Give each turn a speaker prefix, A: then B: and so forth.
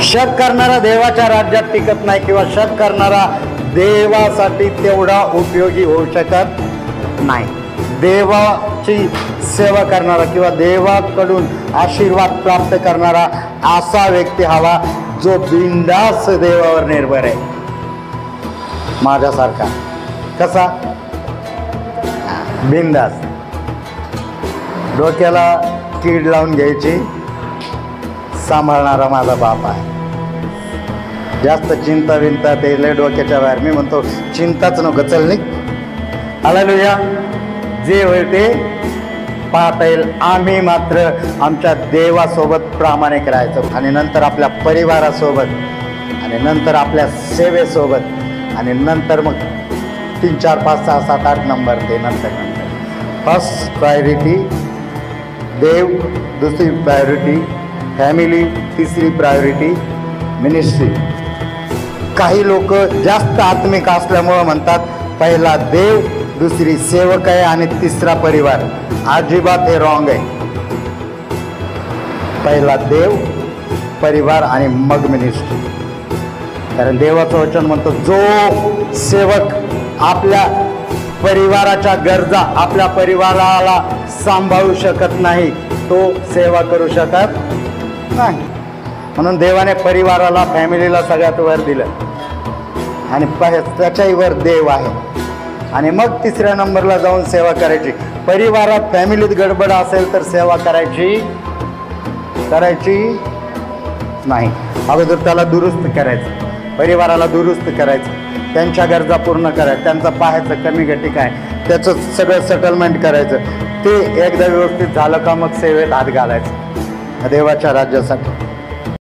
A: शक करणारा देवाच्या राज्यात टिकत नाही किंवा शक करणारा देवासाठी तेवढा उपयोगी होऊ शकत नाही. देवाची सेवा करणारा किंवा देवाकडून आशीर्वाद प्राप्त करणारा असा व्यक्ती हवा जो बिनधास्त देवावर निर्भर आहे. माझ्यासारखा कसा बिनधास्त, डोक्याला कीड लावून घ्यायची सांभाळणारा माझा बाप आहे. जास्त चिंता विंता ते लय डोक्याच्या बाहेर. मी म्हणतो चिंताच नको, चल निघ. हालेलुया. जे होईल ते पाहता येईल. आम्ही मात्र आमच्या देवासोबत प्रामाणिक राहायचं आणि नंतर आपल्या परिवारासोबत आणि नंतर आपल्या सेवेसोबत आणि नंतर मग 3, 4, 5, 6, 7, 8 नंबर ते नंतर. फर्स्ट प्रायोरिटी देव, दुसरी प्रायोरिटी फॅमिली, तिसरी प्रायोरिटी मिनिस्ट्री. काही लोक जास्त आत्मिक असल्यामुळं म्हणतात पहिला देव, दुसरी सेवक आहे आणि तिसरा परिवार. अजिबात हे रॉंग आहे. पहिला देव, परिवार आणि मग मिनिस्ट्री. कारण देवाचं वचन म्हणतो जो सेवक आपल्या परिवाराच्या गरजा, आपल्या परिवाराला सांभाळू शकत नाही तो सेवा करू शकत नाही. म्हणून देवाने परिवाराला, फॅमिलीला सगळ्यात वर दिलं आणि त्याच्याही वर देव आहे. आणि मग तिसऱ्या नंबरला जाऊन सेवा करायची. परिवारात, फॅमिलीत गडबड असेल तर सेवा करायची नाही. अगोदर त्याला दुरुस्त करायचं, परिवाराला दुरुस्त करायचं, त्यांच्या गरजा पूर्ण करायचं, त्यांचं पाहायचं कमी घटी काय, त्याचं सगळं सेटलमेंट करायचं. ते एकदा व्यवस्थित झालं का मग सेवेत हात घालायचं देवाच्या राज्यासाठी.